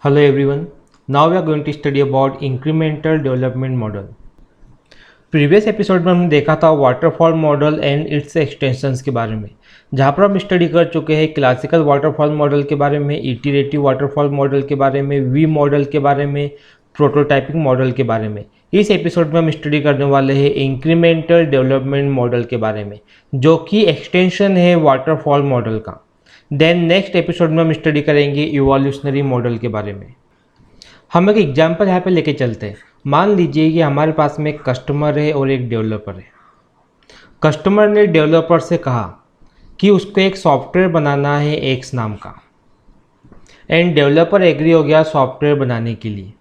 Hello everyone. Now we are going to study about incremental development model. Previous episode में हमने देखा था waterfall model and it's extensions के बारे में, जहाँ पर हम स्टडी कर चुके हैं क्लासिकल वाटरफॉल मॉडल के बारे में, इटरेटिव वाटरफॉल मॉडल के बारे में, वी मॉडल के बारे में, प्रोटोटाइपिंग मॉडल के बारे में। इस एपिसोड में हम स्टडी करने वाले हैं इंक्रीमेंटल डेवलपमेंट मॉडल के बारे में, जो कि एक्सटेंशन है वाटरफॉल मॉडल का। देन नेक्स्ट एपिसोड में हम स्टडी करेंगे इवोल्यूशनरी मॉडल के बारे में। हम एक एग्जांपल यहाँ पे लेके चलते हैं। मान लीजिए कि हमारे पास में एक कस्टमर है और एक डेवलपर है। कस्टमर ने डेवलपर से कहा कि उसको एक सॉफ्टवेयर बनाना है एक्स नाम का, एंड डेवलपर एग्री हो गया सॉफ्टवेयर बनाने के लिए।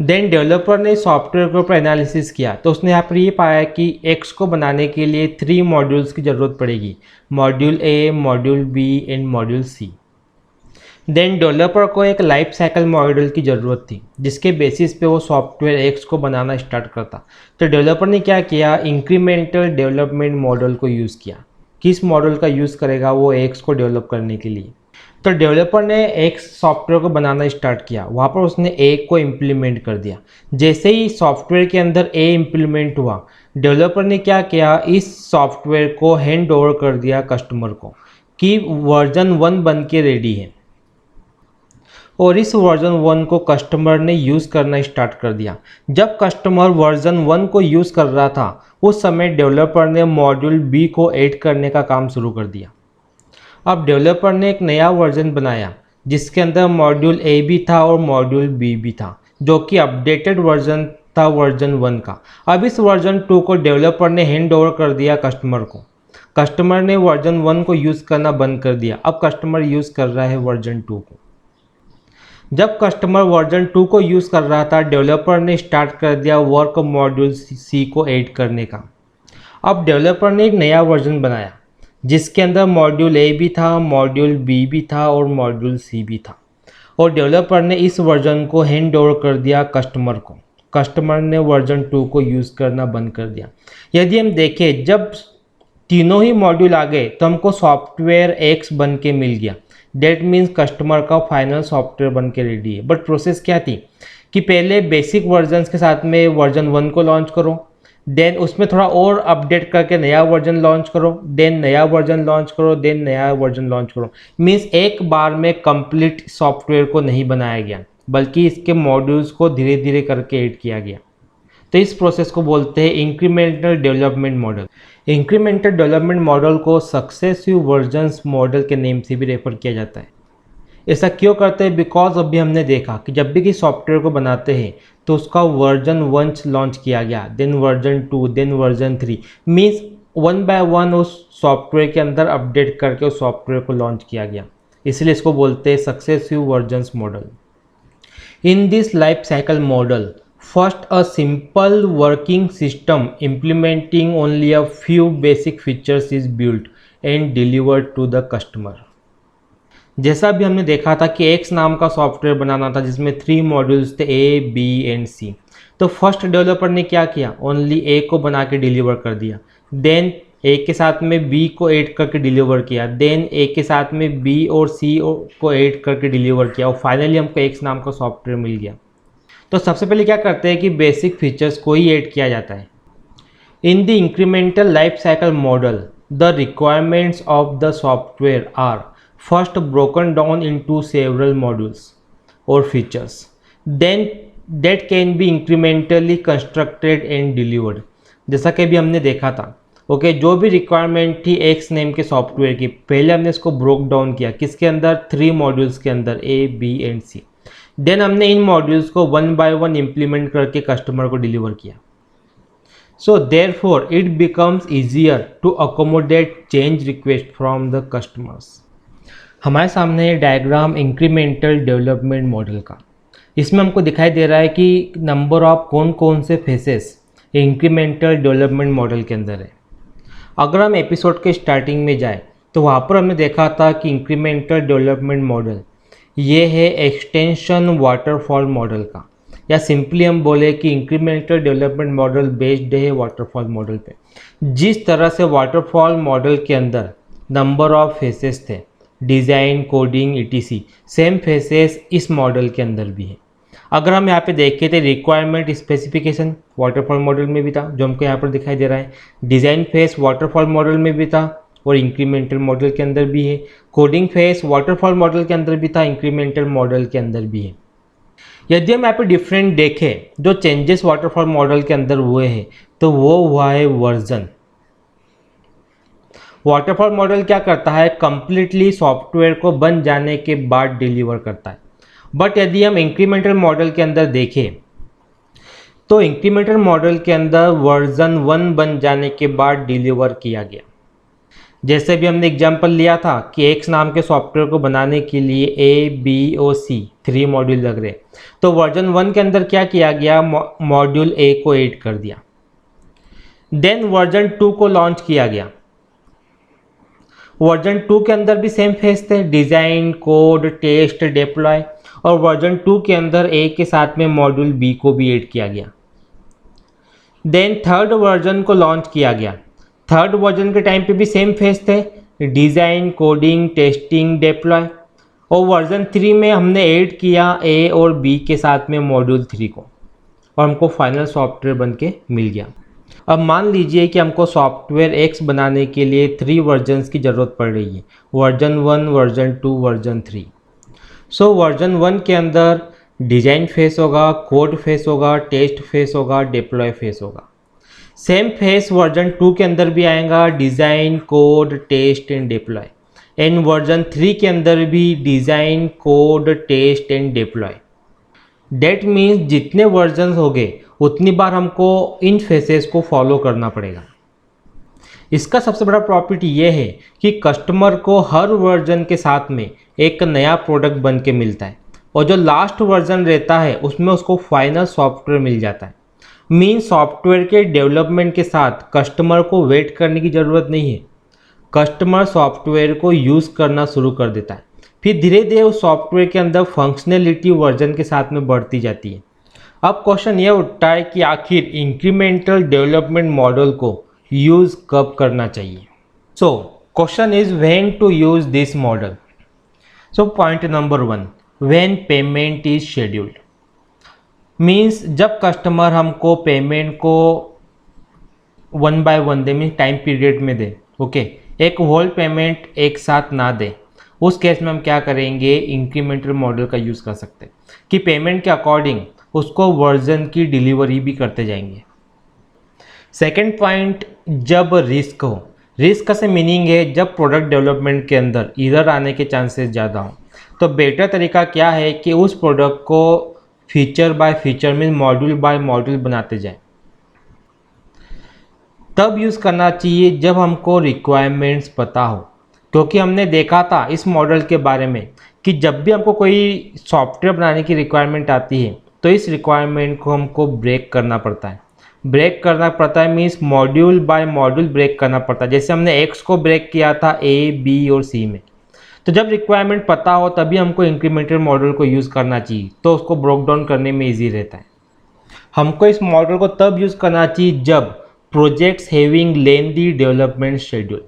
देन डेवलपर ने सॉफ्टवेयर के ऊपर एनालिसिस किया तो उसने यहाँ पर ये पाया कि एक्स को बनाने के लिए 3 मॉड्यूल्स की ज़रूरत पड़ेगी, module A, module B and module C. Then developer को एक लाइफ साइकिल मॉडल की ज़रूरत थी जिसके बेसिस पे वो सॉफ्टवेयर एक्स को बनाना स्टार्ट करता। तो डेवलपर ने क्या किया, इंक्रीमेंटल डेवलपमेंट मॉडल को यूज़ किया। किस मॉडल का यूज़ करेगा वो एक्स को डेवलप करने के लिए। तो डेवलपर ने एक सॉफ्टवेयर को बनाना स्टार्ट किया, वहाँ पर उसने ए को इम्प्लीमेंट कर दिया। जैसे ही सॉफ्टवेयर के अंदर ए इम्प्लीमेंट हुआ, डेवलपर ने क्या किया, इस सॉफ्टवेयर को हैंड ओवर कर दिया कस्टमर को कि वर्जन 1 बन के रेडी है, और इस वर्जन 1 को कस्टमर ने यूज़ करना स्टार्ट कर दिया। जब कस्टमर वर्जन 1 को यूज़ कर रहा था उस समय डेवलपर ने मॉड्यूल बी को ऐड करने का काम शुरू कर दिया। अब डेवलपर ने एक नया वर्जन बनाया जिसके अंदर मॉड्यूल ए भी था और मॉड्यूल बी भी था, जो कि अपडेटेड वर्जन था वर्जन 1 का। अब इस वर्जन 2 को डेवलपर ने हैंड ओवर कर दिया कस्टमर को। कस्टमर ने वर्जन 1 को यूज़ करना बंद कर दिया, अब कस्टमर यूज़ कर रहा है वर्जन 2 को। जब कस्टमर वर्जन 2 को यूज़ कर रहा था, डेवलपर ने स्टार्ट कर दिया वर्क मॉड्यूल सी को ऐड करने का। अब डेवलपर ने एक नया वर्जन बनाया जिसके अंदर मॉड्यूल ए भी था, मॉड्यूल बी भी था और मॉड्यूल सी भी था, और डेवलपर ने इस वर्जन को हैंड ओवर कर दिया कस्टमर को। कस्टमर ने वर्जन 2 को यूज़ करना बंद कर दिया। यदि हम देखें, जब तीनों ही मॉड्यूल आ गए तो हमको सॉफ्टवेयर एक्स बन के मिल गया। डेट मीन्स कस्टमर का फाइनल सॉफ्टवेयर बन के रेडी है। बट प्रोसेस क्या थी कि पहले बेसिक वर्जन्स के साथ में वर्जन 1 को लॉन्च करो, देन उसमें थोड़ा और अपडेट करके नया वर्जन लॉन्च करो, देन नया वर्जन लॉन्च करो, देन नया वर्जन लॉन्च करो। मीन्स एक बार में कंप्लीट सॉफ्टवेयर को नहीं बनाया गया, बल्कि इसके मॉड्यूल्स को धीरे धीरे करके ऐड किया गया। तो इस प्रोसेस को बोलते हैं incremental development model. Incremental development model को सक्सेसिव वर्जन्स मॉडल के नेम से भी रेफर किया जाता है। ऐसा क्यों करते हैं? बिकॉज अभी हमने देखा कि जब भी किसी सॉफ्टवेयर को बनाते हैं तो उसका वर्जन 1 लॉन्च किया गया, then version 2, then version 3, means 1 by 1 उस सॉफ्टवेयर के अंदर अपडेट करके उस सॉफ्टवेयर को लॉन्च किया गया। इसलिए इसको बोलते हैं successive versions model. In this life cycle model, first, a simple working system implementing only a few basic features is built and delivered to the customer। जैसा भी हमने देखा था कि एक्स नाम का सॉफ्टवेयर बनाना था जिसमें 3 मॉड्यूल्स थे, ए, बी एंड सी। तो फर्स्ट डेवलपर ने क्या किया, ओनली ए को बना के डिलीवर कर दिया। देन ए के साथ में बी को ऐड करके डिलीवर किया, देन ए के साथ में बी और सी को ऐड करके डिलीवर किया, और फाइनली हमको एक्स नाम का सॉफ्टवेयर मिल गया। तो सबसे पहले क्या करते हैं कि बेसिक फीचर्स को ही ऐड किया जाता है। In the incremental life cycle model, the requirements of the software are first broken down into several modules और features, then that can be incrementally constructed and delivered. जैसा कि अभी हमने देखा था, ओके, जो भी रिक्वायरमेंट थी एक्स नेम के सॉफ्टवेयर की, पहले हमने इसको ब्रोक डाउन किया किसके अंदर, 3 मॉड्यूल्स के अंदर, A, B and C. Then हमने इन मॉड्यूल्स को 1 बाय 1 इम्प्लीमेंट करके कस्टमर को डिलीवर किया। So therefore it becomes easier to accommodate change request from the customers. हमारे सामने ये डायग्राम इंक्रीमेंटल डेवलपमेंट मॉडल का, इसमें हमको दिखाई दे रहा है कि नंबर ऑफ कौन कौन से फेसेस इंक्रीमेंटल डेवलपमेंट मॉडल के अंदर है। अगर हम एपिसोड के स्टार्टिंग में जाए तो वहाँ पर हमने देखा था कि इंक्रीमेंटल डेवलपमेंट मॉडल ये है एक्सटेंशन वाटरफॉल मॉडल का, या सिंपली हम बोले कि इंक्रीमेंटल डेवलपमेंट मॉडल बेस्ड है वाटरफॉल मॉडल पे। जिस तरह से वाटरफॉल मॉडल के अंदर नंबर ऑफ फेसेस थे, design, coding, etc same faces इस मॉडल के अंदर भी है। अगर हम यहाँ पे देखें तो रिक्वायरमेंट स्पेसिफिकेशन वाटरफॉल मॉडल में भी था, जो हमको यहाँ पर दिखाई दे रहा है। डिज़ाइन फेस वाटरफॉल मॉडल में भी था और इंक्रीमेंटल मॉडल के अंदर भी है। कोडिंग फेस वाटरफॉल मॉडल के अंदर भी था, इंक्रीमेंटल मॉडल के अंदर भी है। यदि हम यहाँ पे डिफरेंट देखें जो चेंजेस वाटरफॉल मॉडल के अंदर हुए हैं तो वो हुआ है वर्जन। वाटरफॉल मॉडल क्या करता है, कंप्लीटली सॉफ्टवेयर को बन जाने के बाद डिलीवर करता है। बट यदि हम इंक्रीमेंटल मॉडल के अंदर देखें तो इंक्रीमेंटल मॉडल के अंदर वर्जन 1 बन जाने के बाद डिलीवर किया गया। जैसे भी हमने एग्जांपल लिया था कि एक्स नाम के सॉफ्टवेयर को बनाने के लिए ए, बी और सी 3 मॉड्यूल लग रहे, तो वर्जन 1 के अंदर क्या किया गया, मॉड्यूल ए को ऐड कर दिया। देन वर्जन 2 को लॉन्च किया गया। वर्जन 2 के अंदर भी सेम फेज थे, डिज़ाइन, कोड, टेस्ट, डिप्लॉय, और वर्जन 2 के अंदर ए के साथ में मॉड्यूल बी को भी ऐड किया गया। देन थर्ड वर्जन को लॉन्च किया गया। थर्ड वर्जन के टाइम पे भी सेम फेज थे, डिज़ाइन, कोडिंग, टेस्टिंग, डिप्लॉय, और वर्जन 3 में हमने ऐड किया ए और बी के साथ में मॉड्यूल 3 को, और हमको फाइनल सॉफ्टवेयर बन के मिल गया। अब मान लीजिए कि हमको सॉफ्टवेयर एक्स बनाने के लिए 3 वर्जन्स की ज़रूरत पड़ रही है, version 1, version 2, version 3। So version 1 के अंदर डिज़ाइन फेस होगा, कोड फेस होगा, टेस्ट फेस होगा, डिप्लॉय फेस होगा। सेम फेस वर्जन 2 के अंदर भी आएगा, design, code, test and deploy. And version 3 के अंदर भी design, code, test and deploy. That means जितने वर्जन हो गए उतनी बार हमको इन फेसेस को फॉलो करना पड़ेगा। इसका सबसे बड़ा प्रॉफिट ये है कि कस्टमर को हर वर्जन के साथ में एक नया प्रोडक्ट बन के मिलता है, और जो लास्ट वर्जन रहता है उसमें उसको फाइनल सॉफ्टवेयर मिल जाता है। मीन सॉफ्टवेयर के डेवलपमेंट के साथ कस्टमर को वेट करने की ज़रूरत नहीं है। कस्टमर सॉफ्टवेयर को यूज़ करना शुरू कर देता है, फिर धीरे धीरे उस सॉफ्टवेयर के अंदर फंक्शनैलिटी वर्जन के साथ में बढ़ती जाती है। अब क्वेश्चन ये उठता है कि आखिर इंक्रीमेंटल डेवलपमेंट मॉडल को यूज़ कब करना चाहिए। So question is when to use this model. So point number 1, when payment is scheduled. Means जब कस्टमर हमको पेमेंट को 1 बाय 1 दे, मीन्स टाइम पीरियड में दे, ओके, एक होल पेमेंट एक साथ ना दे, उस केस में हम क्या करेंगे, इंक्रीमेंटल मॉडल का यूज़ कर सकते हैं कि पेमेंट के अकॉर्डिंग उसको वर्जन की डिलीवरी भी करते जाएंगे। सेकेंड पॉइंट, जब रिस्क हो। रिस्क से मीनिंग है जब प्रोडक्ट डेवलपमेंट के अंदर एरर आने के चांसेस ज़्यादा हो, तो बेटर तरीका क्या है कि उस प्रोडक्ट को फीचर बाय फीचर में मॉड्यूल बाय मॉड्यूल बनाते जाएं। तब यूज़ करना चाहिए जब हमको रिक्वायरमेंट्स पता हो, क्योंकि हमने देखा था इस मॉडल के बारे में कि जब भी हमको कोई सॉफ्टवेयर बनाने की रिक्वायरमेंट आती है तो इस रिक्वायरमेंट को हमको ब्रेक करना पड़ता है। ब्रेक करना पड़ता है means module by module break करना पड़ता है। जैसे हमने एक्स को ब्रेक किया था ए, बी और सी में, तो जब रिक्वायरमेंट पता हो तभी हमको इंक्रीमेंटल मॉडल को यूज़ करना चाहिए, तो उसको ब्रेक डाउन करने में ईजी रहता है। हमको इस मॉडल को तब यूज़ करना चाहिए जब projects having lengthy development schedule.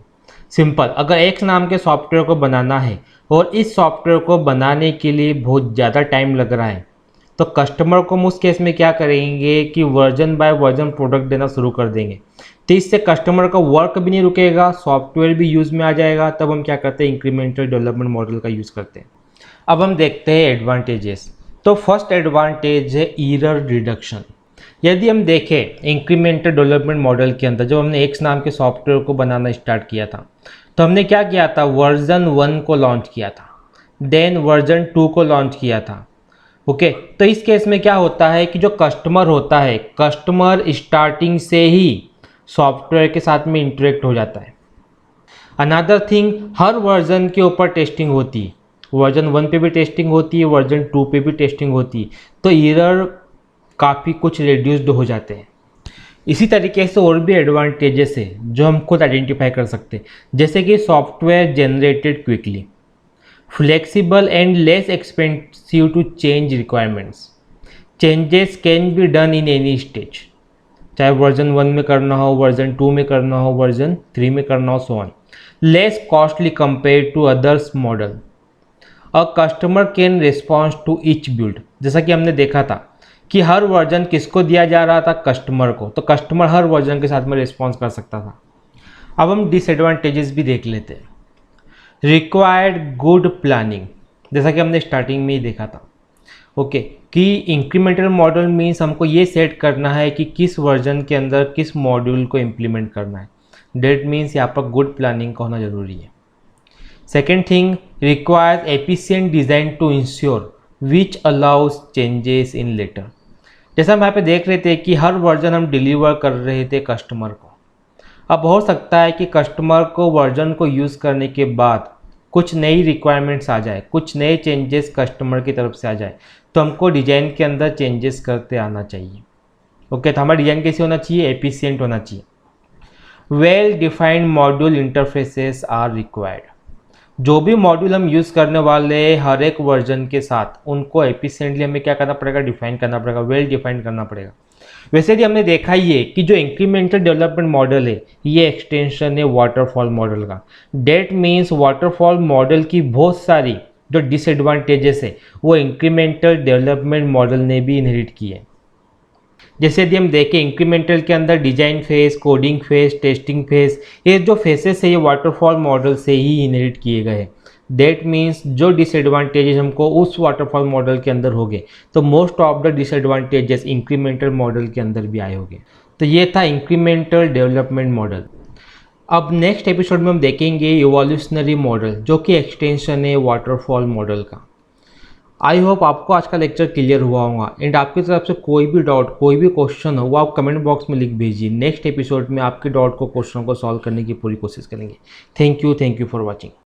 Simple, अगर एक्स नाम के सॉफ्टवेयर को बनाना है और इस सॉफ्टवेयर को बनाने के लिए बहुत ज़्यादा टाइम लग रहा है, तो कस्टमर को हम उस केस में क्या करेंगे कि वर्जन बाय वर्जन प्रोडक्ट देना शुरू कर देंगे, तो इससे कस्टमर का वर्क भी नहीं रुकेगा, सॉफ्टवेयर भी यूज़ में आ जाएगा। तब हम क्या करते हैं, इंक्रीमेंटल डेवलपमेंट मॉडल का यूज़ करते हैं। अब हम देखते हैं एडवांटेजेस। तो फर्स्ट एडवांटेज है एरर रिडक्शन। यदि हम देखें इंक्रीमेंटल डेवलपमेंट मॉडल के अंदर जब हमने एक्स नाम के सॉफ्टवेयर को बनाना स्टार्ट किया था, तो हमने क्या किया था, वर्जन 1 को लॉन्च किया था, देन वर्जन 2 को लॉन्च किया था, ओके। तो इस केस में क्या होता है कि जो कस्टमर होता है, कस्टमर स्टार्टिंग से ही सॉफ्टवेयर के साथ में इंटरेक्ट हो जाता है। अनदर थिंग, हर वर्जन के ऊपर टेस्टिंग होती है, वर्जन 1 पे भी टेस्टिंग होती है, वर्जन 2 पे भी टेस्टिंग होती है, तो एरर काफ़ी कुछ रिड्यूस्ड हो जाते हैं। इसी तरीके से और भी एडवांटेजेस है जो हम खुद आइडेंटिफाई कर सकते हैं, जैसे कि software generated quickly, flexible and less expensive to change requirements, changes can be done in any stage, चाहे वर्जन 1 में करना हो, वर्जन 2 में करना हो, वर्जन 3 में करना हो, so on. less costly compared to others model. A customer can respond to each build. जैसा कि हमने देखा था कि हर वर्जन किसको दिया जा रहा था, कस्टमर को, तो कस्टमर हर वर्जन के साथ में रिस्पॉन्स कर सकता था। अब हम डिसएडवांटेजेस भी देख लेते हैं। रिक्वायर्ड गुड प्लानिंग, जैसा कि हमने स्टार्टिंग में ही देखा था ओके कि इंक्रीमेंटल मॉडल मीन्स हमको ये सेट करना है कि किस वर्जन के अंदर किस मॉड्यूल को इम्प्लीमेंट करना है। डेट मीन्स यहाँ पर गुड प्लानिंग का होना जरूरी है। Second thing, requires efficient design to ensure which allows changes in later. जैसा हम यहाँ पे देख रहे थे कि हर वर्जन हम डिलीवर कर रहे थे कस्टमर को। अब हो सकता है कि कस्टमर को वर्जन को यूज़ करने के बाद कुछ नई रिक्वायरमेंट्स आ जाए, कुछ नए चेंजेस कस्टमर की तरफ से आ जाए, तो हमको डिज़ाइन के अंदर चेंजेस करते आना चाहिए। ओके तो हमारा डिज़ाइन कैसे होना चाहिए, एफिशिएंट होना चाहिए। Well defined module interfaces are required. जो भी मॉड्यूल हम यूज़ करने वाले हर एक वर्जन के साथ उनको एफिशिएंटली हमें क्या करना पड़ेगा, डिफाइन करना पड़ेगा, वेल डिफाइन करना पड़ेगा। वैसे भी हमने देखा ही है कि जो इंक्रीमेंटल डेवलपमेंट मॉडल है ये एक्सटेंशन है वाटरफॉल मॉडल का। डेट मीन्स वाटरफॉल मॉडल की बहुत सारी जो डिसएडवांटेजेस है वो इंक्रीमेंटल डेवलपमेंट मॉडल ने भी इनहेरिट की है। जैसे यदि हम देखें इंक्रीमेंटल के अंदर design phase, coding phase, testing phase, ये जो फेसेस है ये वाटरफॉल मॉडल से ही इनहेरिट किए गए हैं। दैट मीन्स जो डिसएडवांटेजेस हमको उस वाटरफॉल मॉडल के अंदर हो गए तो most of the disadvantages incremental model के अंदर भी आए होंगे। तो ये था इंक्रीमेंटल डेवलपमेंट मॉडल। अब नेक्स्ट एपिसोड में हम देखेंगे इवोल्यूशनरी मॉडल जो कि एक्सटेंशन है वाटरफॉल मॉडल का। आई होप आपको आज का लेक्चर क्लियर हुआ होगा एंड आपकी तरफ से कोई भी डाउट, कोई भी क्वेश्चन हो वो आप कमेंट बॉक्स में लिख भेजिए। नेक्स्ट एपिसोड में आपके डाउट को, क्वेश्चन को सॉल्व करने की पूरी कोशिश करेंगे। Thank you for watching.